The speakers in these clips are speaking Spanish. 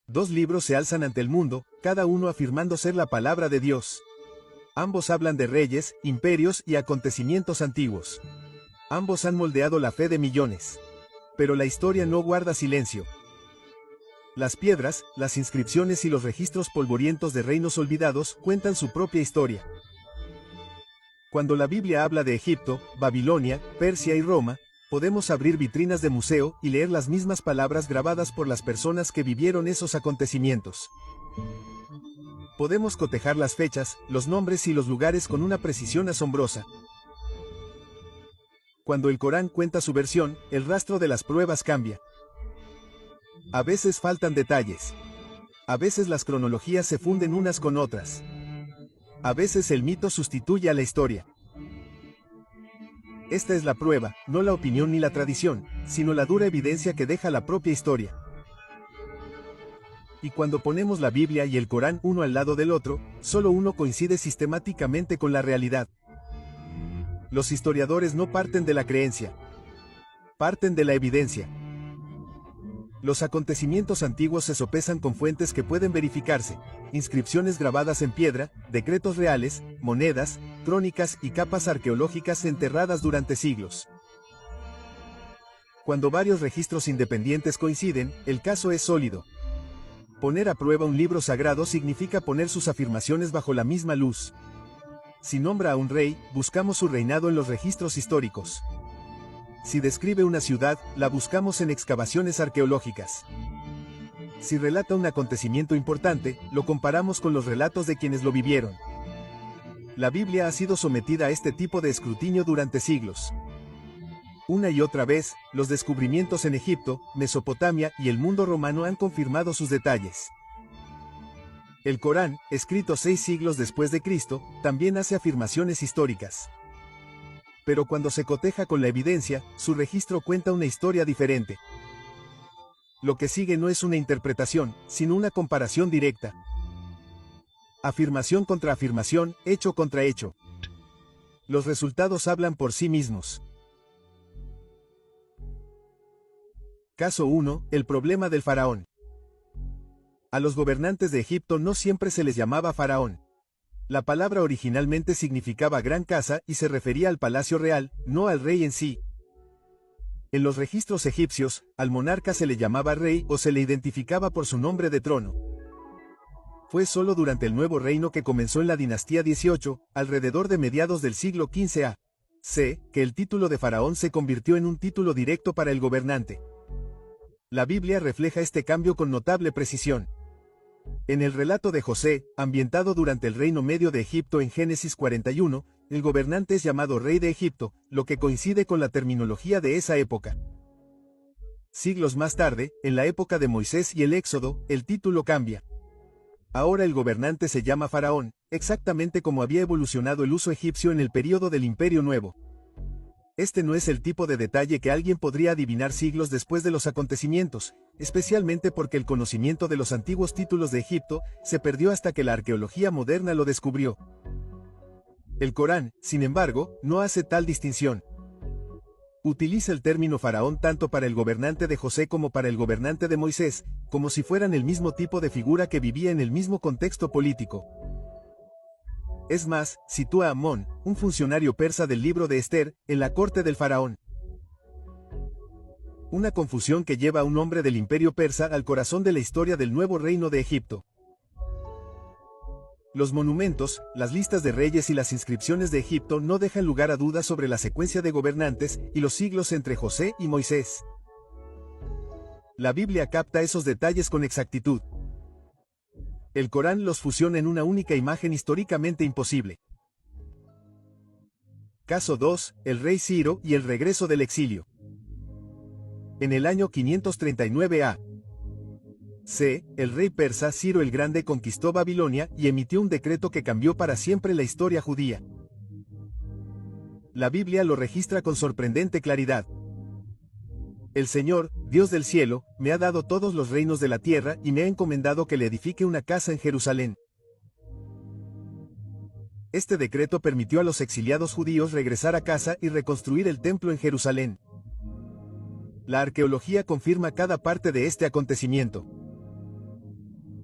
Dos libros se alzan ante el mundo, cada uno afirmando ser la palabra de Dios. Ambos hablan de reyes, imperios y acontecimientos antiguos. Ambos han moldeado la fe de millones. Pero la historia no guarda silencio. Las piedras, las inscripciones y los registros polvorientos de reinos olvidados cuentan su propia historia. Cuando la Biblia habla de Egipto, Babilonia, Persia y Roma, podemos abrir vitrinas de museo y leer las mismas palabras grabadas por las personas que vivieron esos acontecimientos. Podemos cotejar las fechas, los nombres y los lugares con una precisión asombrosa. Cuando el Corán cuenta su versión, el rastro de las pruebas cambia. A veces faltan detalles. A veces las cronologías se funden unas con otras. A veces el mito sustituye a la historia. Esta es la prueba, no la opinión ni la tradición, sino la dura evidencia que deja la propia historia. Y cuando ponemos la Biblia y el Corán uno al lado del otro, solo uno coincide sistemáticamente con la realidad. Los historiadores no parten de la creencia, parten de la evidencia. Los acontecimientos antiguos se sopesan con fuentes que pueden verificarse, inscripciones grabadas en piedra, decretos reales, monedas, crónicas y capas arqueológicas enterradas durante siglos. Cuando varios registros independientes coinciden, el caso es sólido. Poner a prueba un libro sagrado significa poner sus afirmaciones bajo la misma luz. Si nombra a un rey, buscamos su reinado en los registros históricos. Si describe una ciudad, la buscamos en excavaciones arqueológicas. Si relata un acontecimiento importante, lo comparamos con los relatos de quienes lo vivieron. La Biblia ha sido sometida a este tipo de escrutinio durante siglos. Una y otra vez, los descubrimientos en Egipto, Mesopotamia y el mundo romano han confirmado sus detalles. El Corán, escrito 6 siglos después de Cristo, también hace afirmaciones históricas. Pero cuando se coteja con la evidencia, su registro cuenta una historia diferente. Lo que sigue no es una interpretación, sino una comparación directa. Afirmación contra afirmación, hecho contra hecho. Los resultados hablan por sí mismos. Caso 1. El problema del faraón. A los gobernantes de Egipto no siempre se les llamaba faraón. La palabra originalmente significaba gran casa y se refería al palacio real, no al rey en sí. En los registros egipcios, al monarca se le llamaba rey o se le identificaba por su nombre de trono. Fue solo durante el nuevo reino que comenzó en la dinastía 18, alrededor de mediados del siglo XV a.C., que el título de faraón se convirtió en un título directo para el gobernante. La Biblia refleja este cambio con notable precisión. En el relato de José, ambientado durante el Reino Medio de Egipto en Génesis 41, el gobernante es llamado rey de Egipto, lo que coincide con la terminología de esa época. Siglos más tarde, en la época de Moisés y el Éxodo, el título cambia. Ahora el gobernante se llama faraón, exactamente como había evolucionado el uso egipcio en el período del Imperio Nuevo. Este no es el tipo de detalle que alguien podría adivinar siglos después de los acontecimientos, especialmente porque el conocimiento de los antiguos títulos de Egipto se perdió hasta que la arqueología moderna lo descubrió. El Corán, sin embargo, no hace tal distinción. Utiliza el término faraón tanto para el gobernante de José como para el gobernante de Moisés, como si fueran el mismo tipo de figura que vivía en el mismo contexto político. Es más, sitúa a Amón, un funcionario persa del libro de Esther, en la corte del faraón. Una confusión que lleva a un hombre del imperio persa al corazón de la historia del nuevo reino de Egipto. Los monumentos, las listas de reyes y las inscripciones de Egipto no dejan lugar a dudas sobre la secuencia de gobernantes y los siglos entre José y Moisés. La Biblia capta esos detalles con exactitud. El Corán los fusiona en una única imagen históricamente imposible. Caso 2. El rey Ciro y el regreso del exilio. En el año 539 a.C., el rey persa Ciro el Grande conquistó Babilonia y emitió un decreto que cambió para siempre la historia judía. La Biblia lo registra con sorprendente claridad. El Señor, Dios del cielo, me ha dado todos los reinos de la tierra y me ha encomendado que le edifique una casa en Jerusalén. Este decreto permitió a los exiliados judíos regresar a casa y reconstruir el templo en Jerusalén. La arqueología confirma cada parte de este acontecimiento.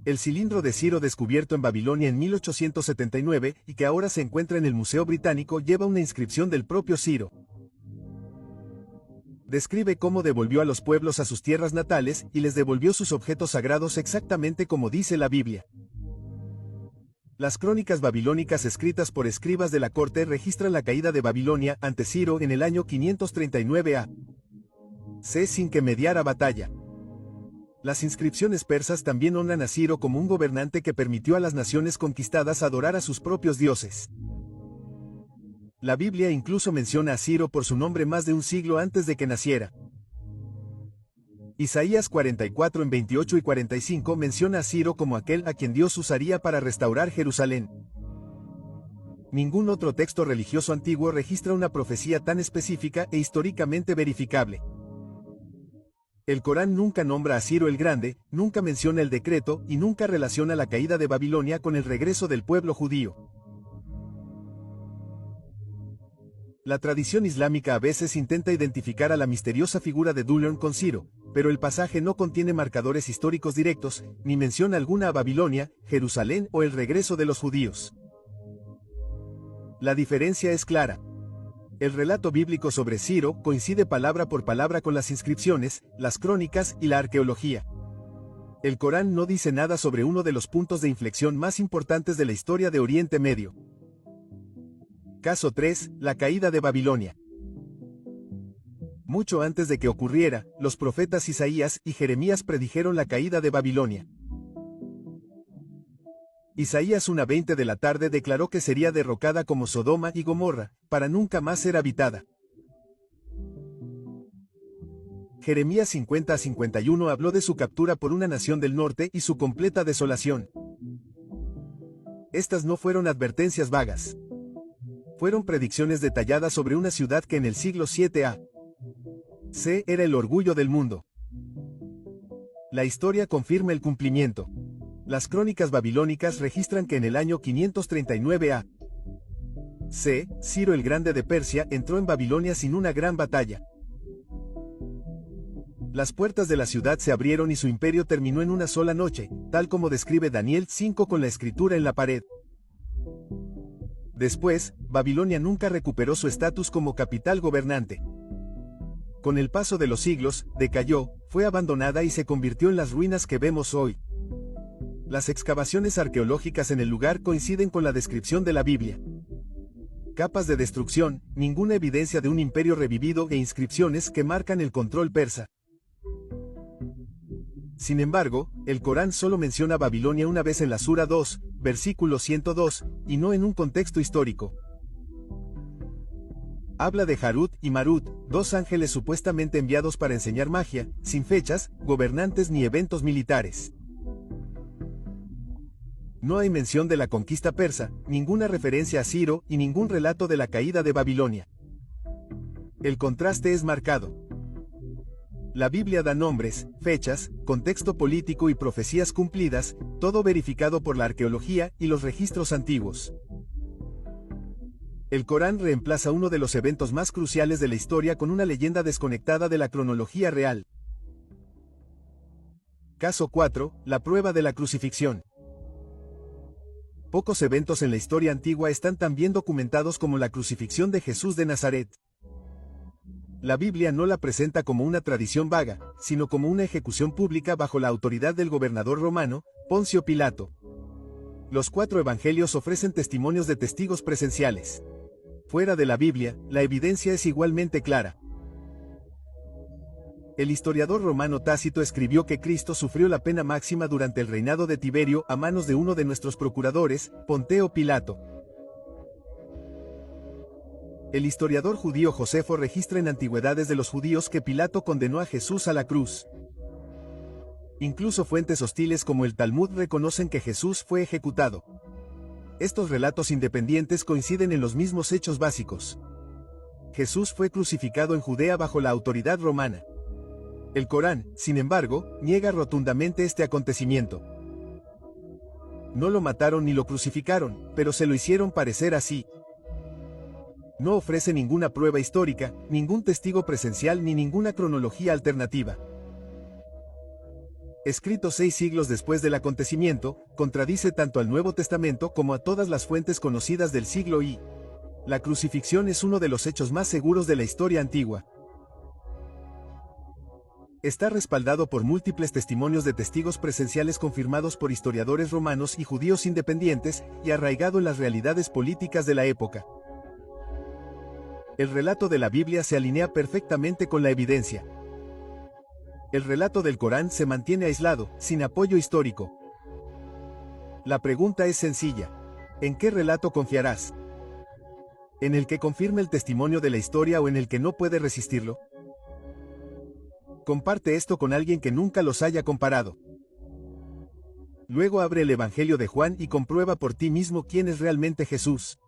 El cilindro de Ciro descubierto en Babilonia en 1879 y que ahora se encuentra en el Museo Británico lleva una inscripción del propio Ciro. Describe cómo devolvió a los pueblos a sus tierras natales y les devolvió sus objetos sagrados exactamente como dice la Biblia. Las crónicas babilónicas escritas por escribas de la corte registran la caída de Babilonia ante Ciro en el año 539 a.C. sin que mediara batalla. Las inscripciones persas también honran a Ciro como un gobernante que permitió a las naciones conquistadas adorar a sus propios dioses. La Biblia incluso menciona a Ciro por su nombre más de un siglo antes de que naciera. Isaías 44 en 28 y 45 menciona a Ciro como aquel a quien Dios usaría para restaurar Jerusalén. Ningún otro texto religioso antiguo registra una profecía tan específica e históricamente verificable. El Corán nunca nombra a Ciro el Grande, nunca menciona el decreto y nunca relaciona la caída de Babilonia con el regreso del pueblo judío. La tradición islámica a veces intenta identificar a la misteriosa figura de Dhul-Qurnayn con Ciro, pero el pasaje no contiene marcadores históricos directos, ni menciona alguna a Babilonia, Jerusalén o el regreso de los judíos. La diferencia es clara. El relato bíblico sobre Ciro coincide palabra por palabra con las inscripciones, las crónicas y la arqueología. El Corán no dice nada sobre uno de los puntos de inflexión más importantes de la historia de Oriente Medio. Caso 3. La caída de Babilonia. Mucho antes de que ocurriera, los profetas Isaías y Jeremías predijeron la caída de Babilonia. Isaías 1:20 de la tarde declaró que sería derrocada como Sodoma y Gomorra, para nunca más ser habitada. Jeremías 50-51 habló de su captura por una nación del norte y su completa desolación. Estas no fueron advertencias vagas. Fueron predicciones detalladas sobre una ciudad que en el siglo 7 a.C. era el orgullo del mundo. La historia confirma el cumplimiento. Las crónicas babilónicas registran que en el año 539 a.C., Ciro el Grande de Persia entró en Babilonia sin una gran batalla. Las puertas de la ciudad se abrieron y su imperio terminó en una sola noche, tal como describe Daniel 5 con la escritura en la pared. Después, Babilonia nunca recuperó su estatus como capital gobernante. Con el paso de los siglos, decayó, fue abandonada y se convirtió en las ruinas que vemos hoy. Las excavaciones arqueológicas en el lugar coinciden con la descripción de la Biblia. Capas de destrucción, ninguna evidencia de un imperio revivido e inscripciones que marcan el control persa. Sin embargo, el Corán solo menciona Babilonia una vez en la Sura 2, versículo 102, y no en un contexto histórico. Habla de Harut y Marut, dos ángeles supuestamente enviados para enseñar magia, sin fechas, gobernantes ni eventos militares. No hay mención de la conquista persa, ninguna referencia a Ciro y ningún relato de la caída de Babilonia. El contraste es marcado. La Biblia da nombres, fechas, contexto político y profecías cumplidas, todo verificado por la arqueología y los registros antiguos. El Corán reemplaza uno de los eventos más cruciales de la historia con una leyenda desconectada de la cronología real. Caso 4. La prueba de la crucifixión. Pocos eventos en la historia antigua están tan bien documentados como la crucifixión de Jesús de Nazaret. La Biblia no la presenta como una tradición vaga, sino como una ejecución pública bajo la autoridad del gobernador romano, Poncio Pilato. Los 4 evangelios ofrecen testimonios de testigos presenciales. Fuera de la Biblia, la evidencia es igualmente clara. El historiador romano Tácito escribió que Cristo sufrió la pena máxima durante el reinado de Tiberio a manos de uno de nuestros procuradores, Ponteo Pilato. El historiador judío Josefo registra en Antigüedades de los Judíos que Pilato condenó a Jesús a la cruz. Incluso fuentes hostiles como el Talmud reconocen que Jesús fue ejecutado. Estos relatos independientes coinciden en los mismos hechos básicos. Jesús fue crucificado en Judea bajo la autoridad romana. El Corán, sin embargo, niega rotundamente este acontecimiento. No lo mataron ni lo crucificaron, pero se lo hicieron parecer así. No ofrece ninguna prueba histórica, ningún testigo presencial ni ninguna cronología alternativa. escrito 6 siglos después del acontecimiento, contradice tanto al Nuevo Testamento como a todas las fuentes conocidas del siglo I. La crucifixión es uno de los hechos más seguros de la historia antigua. Está respaldado por múltiples testimonios de testigos presenciales confirmados por historiadores romanos y judíos independientes, y arraigado en las realidades políticas de la época. El relato de la Biblia se alinea perfectamente con la evidencia. El relato del Corán se mantiene aislado, sin apoyo histórico. La pregunta es sencilla: ¿en qué relato confiarás? ¿En el que confirme el testimonio de la historia o en el que no puede resistirlo? Comparte esto con alguien que nunca los haya comparado. Luego abre el Evangelio de Juan y comprueba por ti mismo quién es realmente Jesús.